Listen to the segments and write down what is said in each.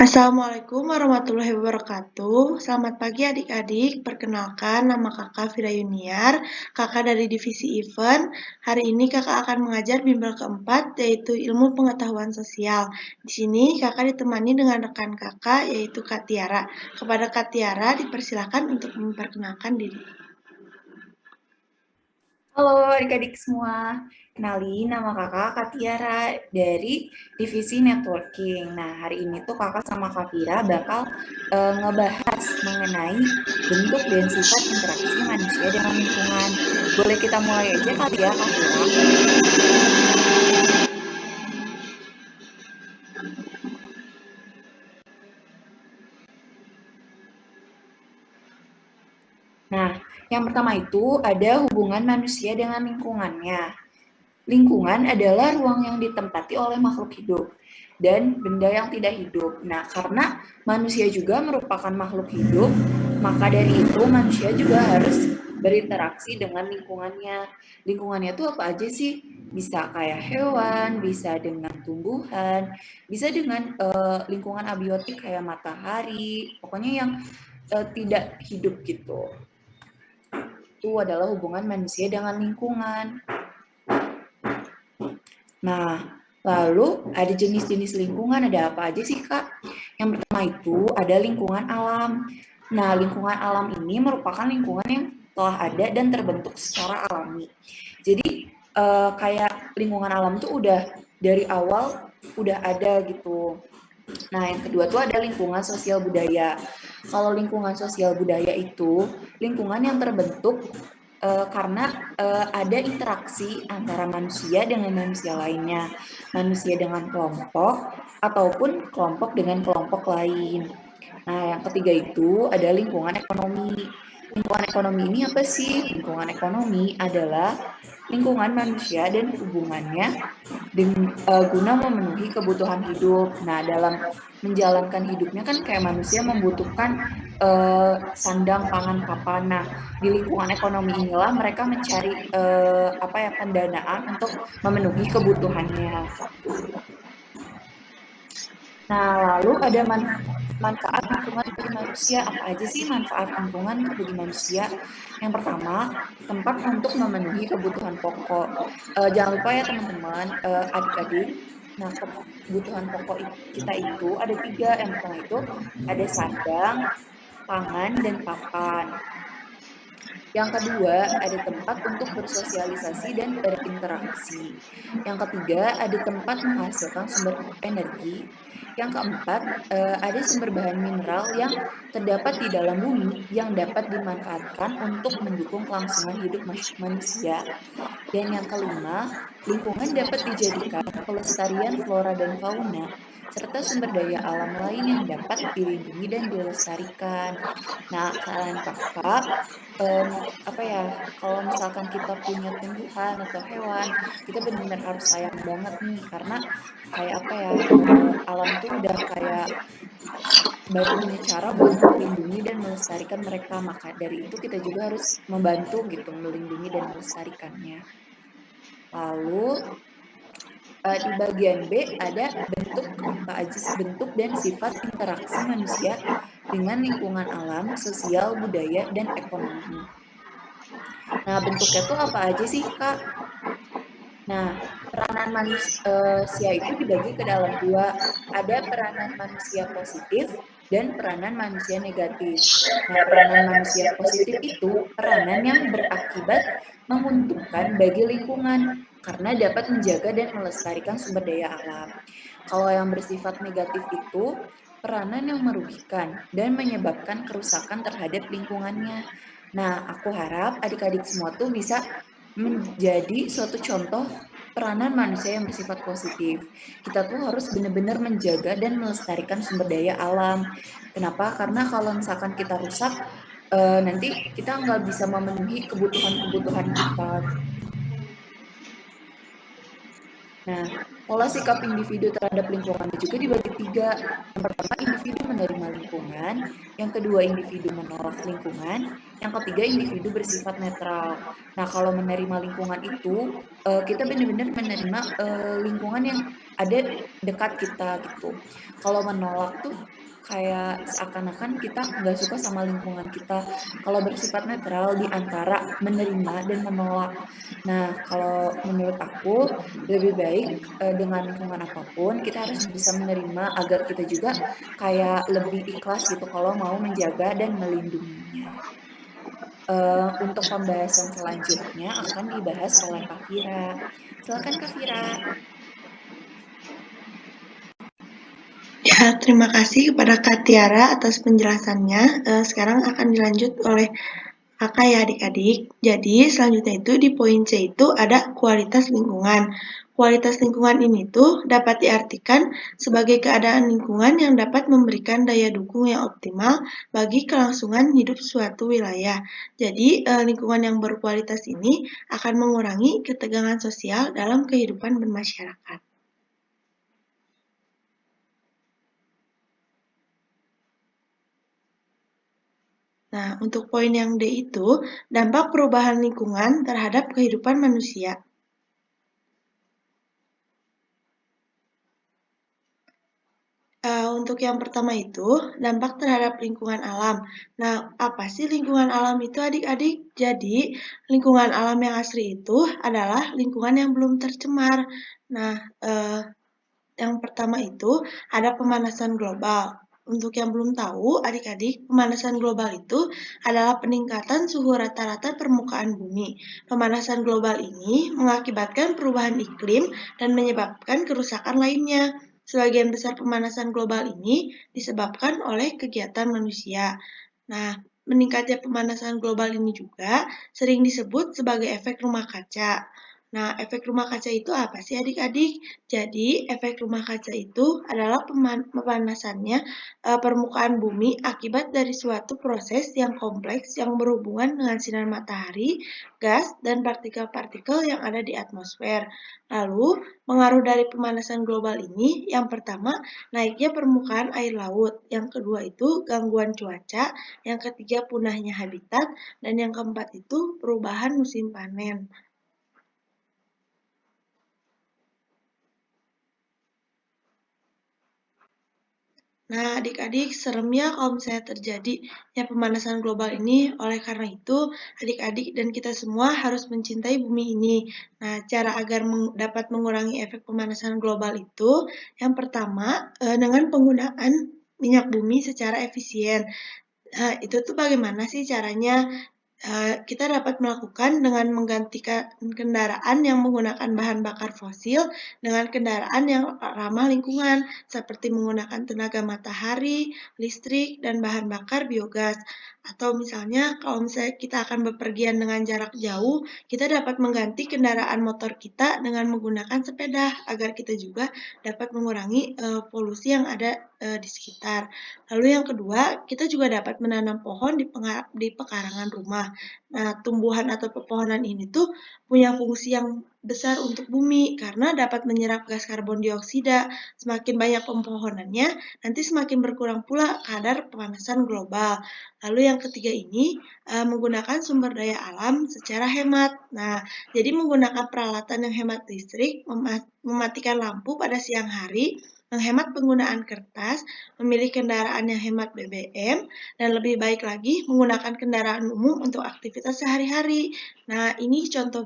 Assalamualaikum warahmatullahi wabarakatuh. Selamat pagi adik-adik. Perkenalkan, nama kakak Fira Yuniar, kakak dari divisi event. Hari ini kakak akan mengajar bimbel keempat, yaitu ilmu pengetahuan sosial. Di sini kakak ditemani dengan rekan kakak, yaitu Kak Tiara. Kepada Kak Tiara, dipersilakan untuk memperkenalkan diri. Halo adik-adik semua, kenalin nama kakak Kak Tiara dari divisi networking. Nah hari ini tuh kakak sama Kak Fira bakal ngebahas mengenai bentuk dan sifat interaksi manusia dengan lingkungan. Boleh kita mulai aja kali ya Kak Fira? Nah yang pertama itu ada hubungan manusia dengan lingkungannya. Lingkungan adalah ruang yang ditempati oleh makhluk hidup dan benda yang tidak hidup. Nah, karena manusia juga merupakan makhluk hidup, maka dari itu manusia juga harus berinteraksi dengan lingkungannya. Lingkungannya itu apa aja sih? Bisa kayak hewan, bisa dengan tumbuhan, bisa dengan lingkungan abiotik kayak matahari, pokoknya yang tidak hidup gitu. Itu adalah hubungan manusia dengan lingkungan. Nah, lalu ada jenis-jenis lingkungan, ada apa aja sih Kak? Yang pertama itu ada lingkungan alam. Nah, lingkungan alam ini merupakan lingkungan yang telah ada dan terbentuk secara alami. Jadi kayak lingkungan alam tuh udah dari awal udah ada gitu. Nah, yang kedua tuh ada lingkungan sosial budaya. Kalau lingkungan sosial budaya itu lingkungan yang terbentuk karena ada interaksi antara manusia dengan manusia lainnya, manusia dengan kelompok ataupun kelompok dengan kelompok lain. Nah, yang ketiga itu ada lingkungan ekonomi. Lingkungan ekonomi ini apa sih? Lingkungan ekonomi adalah lingkungan manusia dan hubungannya guna memenuhi kebutuhan hidup. Nah, dalam menjalankan hidupnya kan kayak manusia membutuhkan sandang, pangan, papan. Nah, di lingkungan ekonomi inilah mereka mencari pendanaan untuk memenuhi kebutuhannya. Nah, lalu ada manfaat lingkungan bagi manusia. Apa aja sih manfaat lingkungan bagi manusia? Yang pertama, tempat untuk memenuhi kebutuhan pokok. Jangan lupa ya teman-teman, adik-adik. Nah, kebutuhan pokok kita itu ada 3. Yang pertama itu ada sandang, pangan, dan papan. Yang kedua, ada tempat untuk bersosialisasi dan berinteraksi. Yang ketiga, ada tempat menghasilkan sumber energi. Yang keempat, ada sumber bahan mineral yang terdapat di dalam bumi yang dapat dimanfaatkan untuk mendukung kelangsungan hidup manusia. Dan yang kelima, lingkungan dapat dijadikan pelestarian flora dan fauna serta sumber daya alam lain yang dapat dilindungi dan dilestarikan. Nah, saran kakak, kalau misalkan kita punya tumbuhan atau hewan, kita benar-benar harus sayang banget nih, karena alam tuh udah kayak banyak punya cara buat melindungi dan melestarikan mereka. Maka dari itu kita juga harus membantu gitu, melindungi dan melestarikannya. Lalu di bagian B ada bentuk dan sifat interaksi manusia dengan lingkungan alam, sosial, budaya, dan ekonomi. Nah, bentuknya tuh apa aja sih, Kak? Nah, peranan manusia itu dibagi ke dalam 2. Ada peranan manusia positif dan peranan manusia negatif. Nah, peranan manusia positif itu peranan yang berakibat menguntungkan bagi lingkungan karena dapat menjaga dan melestarikan sumber daya alam. Kalau yang bersifat negatif itu peranan yang merugikan dan menyebabkan kerusakan terhadap lingkungannya. Nah, aku harap adik-adik semua tuh bisa menjadi suatu contoh peranan manusia yang bersifat positif. Kita tuh harus benar-benar menjaga dan melestarikan sumber daya alam. Kenapa? Karena kalau misalkan kita rusak, nanti kita nggak bisa memenuhi kebutuhan-kebutuhan kita. Nah, pola sikap individu terhadap lingkungan juga dibagi 3. Yang pertama, individu menerima lingkungan. Yang kedua, individu menolak lingkungan. Yang ketiga, individu bersifat netral. Nah, kalau menerima lingkungan itu, kita benar-benar menerima lingkungan yang ada dekat kita gitu. Kalau menolak tuh kayak seakan-akan kita nggak suka sama lingkungan kita. Kalau bersifat netral di antara menerima dan menolak. Nah, kalau menurut aku lebih baik dengan lingkungan apapun kita harus bisa menerima agar kita juga kayak lebih ikhlas gitu kalau mau menjaga dan melindunginya. Untuk pembahasan selanjutnya akan dibahas oleh Kak Vira. Silakan Kak Vira. Ya, terima kasih kepada Kak Tiara atas penjelasannya. Sekarang akan dilanjut oleh Kakak ya adik-adik. Jadi selanjutnya itu di poin C itu ada kualitas lingkungan. Kualitas lingkungan ini tuh dapat diartikan sebagai keadaan lingkungan yang dapat memberikan daya dukung yang optimal bagi kelangsungan hidup suatu wilayah. Jadi lingkungan yang berkualitas ini akan mengurangi ketegangan sosial dalam kehidupan bermasyarakat. Nah, untuk poin yang D itu, dampak perubahan lingkungan terhadap kehidupan manusia. Untuk yang pertama itu, dampak terhadap lingkungan alam. Nah, apa sih lingkungan alam itu adik-adik? Jadi, lingkungan alam yang asri itu adalah lingkungan yang belum tercemar. Nah, yang pertama itu ada pemanasan global. Untuk yang belum tahu, adik-adik, pemanasan global itu adalah peningkatan suhu rata-rata permukaan bumi. Pemanasan global ini mengakibatkan perubahan iklim dan menyebabkan kerusakan lainnya. Sebagian besar pemanasan global ini disebabkan oleh kegiatan manusia. Nah, meningkatnya pemanasan global ini juga sering disebut sebagai efek rumah kaca. Nah, efek rumah kaca itu apa sih adik-adik? Jadi, efek rumah kaca itu adalah pemanasannya permukaan bumi akibat dari suatu proses yang kompleks yang berhubungan dengan sinar matahari, gas, dan partikel-partikel yang ada di atmosfer. Lalu, pengaruh dari pemanasan global ini yang pertama, naiknya permukaan air laut. Yang kedua itu gangguan cuaca. Yang ketiga, punahnya habitat. Dan yang keempat itu perubahan musim panen. Nah, adik-adik, serem ya kalau misalnya terjadi ya pemanasan global ini. Oleh karena itu, adik-adik dan kita semua harus mencintai bumi ini. Nah, cara agar dapat mengurangi efek pemanasan global itu, yang pertama, dengan penggunaan minyak bumi secara efisien. Nah, itu tuh bagaimana sih caranya? Kita dapat melakukan dengan menggantikan kendaraan yang menggunakan bahan bakar fosil dengan kendaraan yang ramah lingkungan, seperti menggunakan tenaga matahari, listrik, dan bahan bakar biogas. Atau misalnya, kalau misalnya kita akan bepergian dengan jarak jauh, kita dapat mengganti kendaraan motor kita dengan menggunakan sepeda, agar kita juga dapat mengurangi polusi yang ada di sekitar. Lalu yang kedua, kita juga dapat menanam pohon di pekarangan rumah. Nah, tumbuhan atau pepohonan ini tuh punya fungsi yang besar untuk bumi karena dapat menyerap gas karbon dioksida. Semakin banyak pepohonannya, nanti semakin berkurang pula kadar pemanasan global. Lalu yang ketiga ini menggunakan sumber daya alam secara hemat. Nah, jadi menggunakan peralatan yang hemat listrik, mematikan lampu pada siang hari, menghemat penggunaan kertas, memilih kendaraan yang hemat BBM, dan lebih baik lagi menggunakan kendaraan umum untuk aktivitas sehari-hari. Nah, ini contoh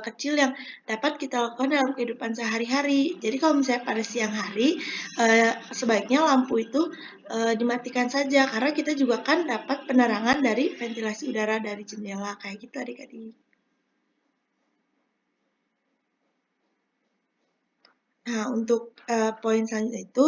kecil yang dapat kita lakukan dalam kehidupan sehari-hari. Jadi kalau misalnya pada siang hari, sebaiknya lampu itu dimatikan saja karena kita juga kan dapat penerangan dari ventilasi udara dari jendela kayak gitu adik-adik. Nah, untuk poin selanjutnya itu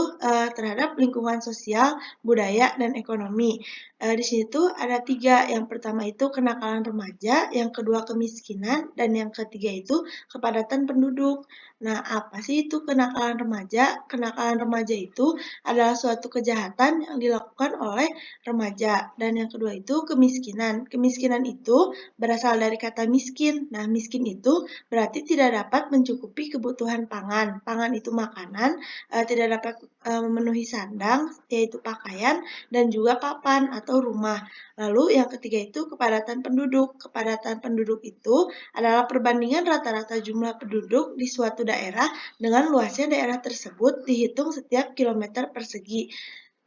terhadap lingkungan sosial, budaya, dan ekonomi. Di sini tuh ada tiga. Yang pertama itu kenakalan remaja, yang kedua kemiskinan, dan yang ketiga itu kepadatan penduduk. Nah, apa sih itu kenakalan remaja? Kenakalan remaja itu adalah suatu kejahatan yang dilakukan oleh remaja. Dan yang kedua itu kemiskinan. Kemiskinan itu berasal dari kata miskin. Nah, miskin itu berarti tidak dapat mencukupi kebutuhan pangan. Pangan dengan itu makanan, tidak dapat memenuhi sandang, yaitu pakaian, dan juga papan atau rumah. Lalu yang ketiga itu kepadatan penduduk. Kepadatan penduduk itu adalah perbandingan rata-rata jumlah penduduk di suatu daerah dengan luasnya daerah tersebut dihitung setiap kilometer persegi.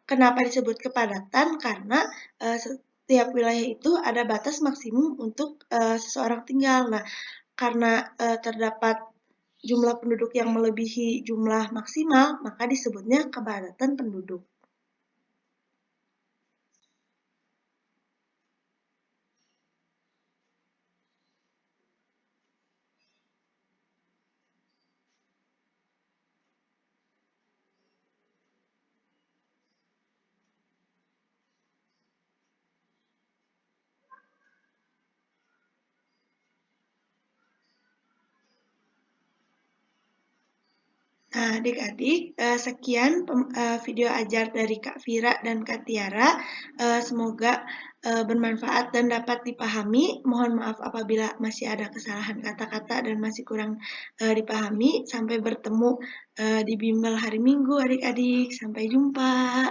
Kenapa disebut kepadatan? Karena setiap wilayah itu ada batas maksimum untuk seseorang tinggal. Nah, karena terdapat jumlah penduduk yang melebihi jumlah maksimal, maka disebutnya kepadatan penduduk. Nah, adik-adik, sekian video ajar dari Kak Vira dan Kak Tiara. Semoga bermanfaat dan dapat dipahami. Mohon maaf apabila masih ada kesalahan kata-kata dan masih kurang dipahami. Sampai bertemu di bimbel hari Minggu, adik-adik. Sampai jumpa.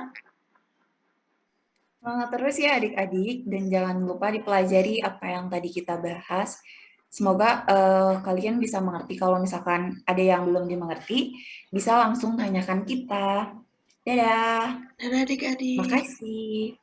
Semangat terus ya adik-adik, dan jangan lupa dipelajari apa yang tadi kita bahas. Semoga kalian bisa mengerti. Kalau misalkan ada yang belum dimengerti, bisa langsung tanyakan kita. Dadah, Dadah adik-adik. makasih.